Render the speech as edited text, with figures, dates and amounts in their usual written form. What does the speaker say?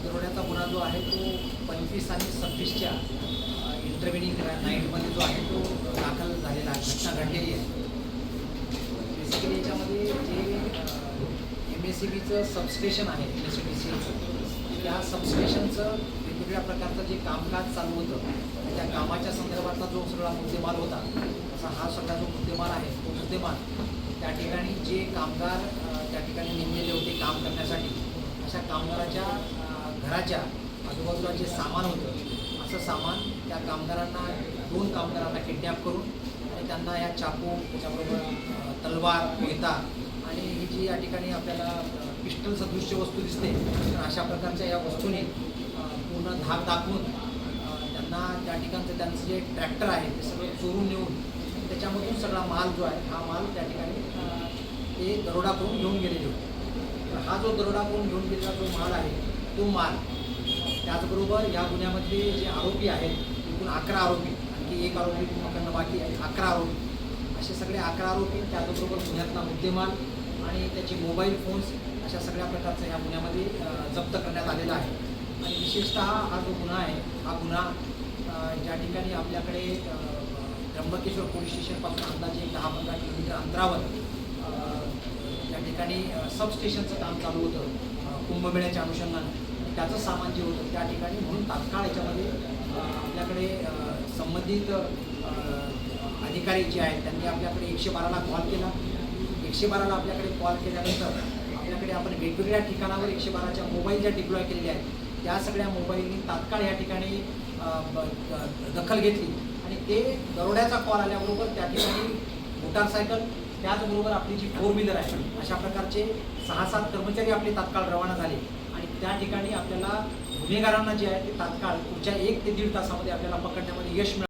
दरोड्याचा गुन्हा जो आहे तो 25 आणि 26च्या इंटरव्हिनिंग नाईटमध्ये जो आहे तो दाखल झालेला आहे, घटना घडलेली आहे. बेसिकली याच्यामध्ये जे MSEBचं सबस्टेशन आहे, MSEBCचं, त्या सबस्टेशनचं वेगवेगळ्या प्रकारचं जे कामकाज चालू होतं त्या कामाच्या संदर्भातला जो सगळा मुद्देमाल होता, असा हा सगळा जो मुद्देमाल आहे तो मुद्देमाल त्या ठिकाणी जे कामगार त्या ठिकाणी नेमलेले होते काम करण्यासाठी, अशा कामगाराच्या घराच्या आजूबाजूला जे सामान होतं असं सामान त्या कामगारांना 2 कामगारांना किडनॅप करून आणि त्यांना या चाकू त्याच्याबरोबर तलवार कोयता आणि ही जी या ठिकाणी आपल्याला पिस्टल सदृश्य वस्तू दिसते, तर अशा प्रकारच्या या वस्तूने पूर्ण धाक दाखवून त्यांना त्या ठिकाणचं त्यांचं जे ट्रॅक्टर आहे ते सगळं चोरून नेऊन त्याच्यामधून सगळा माल जो आहे हा माल त्या ठिकाणी ते दरोडा करून घेऊन गेलेले होते. तर हा जो दरोडा करून घेऊन गेलेला जो माल आहे तो माल, त्याचबरोबर या गुन्ह्यामध्ये जे आरोपी आहेत एकूण 11 आरोपी, आणखी एक आरोपी पकडणं बाकी आहे, 11 आरोपी, असे सगळे 11 आरोपी, त्याचबरोबर गुन्ह्यातला मुद्देमाल आणि त्याचे मोबाईल फोन्स अशा सगळ्या प्रकारचा ह्या गुन्ह्यामध्ये जप्त करण्यात आलेला आहे. आणि विशेषतः हा जो गुन्हा आहे हा गुन्हा ज्या ठिकाणी आपल्याकडे त्र्यंबकेश्वर पोलीस स्टेशनपासून अंदाजे 10-15 किलोमीटर अंतरावर त्या ठिकाणी सबस्टेशनचं काम चालू होतं कुंभमेळ्याच्या अनुषंगानं. त्याचं सामान जे होतं त्या ठिकाणी म्हणून तात्काळ याच्यामध्ये आपल्याकडे संबंधित अधिकारी जे आहेत त्यांनी आपल्याकडे 112ला कॉल केला. 112ला आपल्याकडे कॉल केल्यानंतर आपल्याकडे आपण वेगवेगळ्या ठिकाणावर 112च्या मोबाईल ज्या डिप्लॉय केलेल्या आहेत त्या सगळ्या मोबाईलनी तात्काळ या ठिकाणी दखल घेतली आणि ते दरोड्याचा कॉल आल्याबरोबर त्या ठिकाणी मोटारसायकल त्याचबरोबर आपली जी 4 व्हीलर आहे अशा प्रकारचे 6-7 कर्मचारी आपले तात्काळ रवाना झाले आणि त्या ठिकाणी आपल्याला गुन्हेगारांना जे आहे ते तात्काळ पुढच्या 1 ते 1.5 तासामध्ये आपल्याला पकडण्यामध्ये यश मिळालं.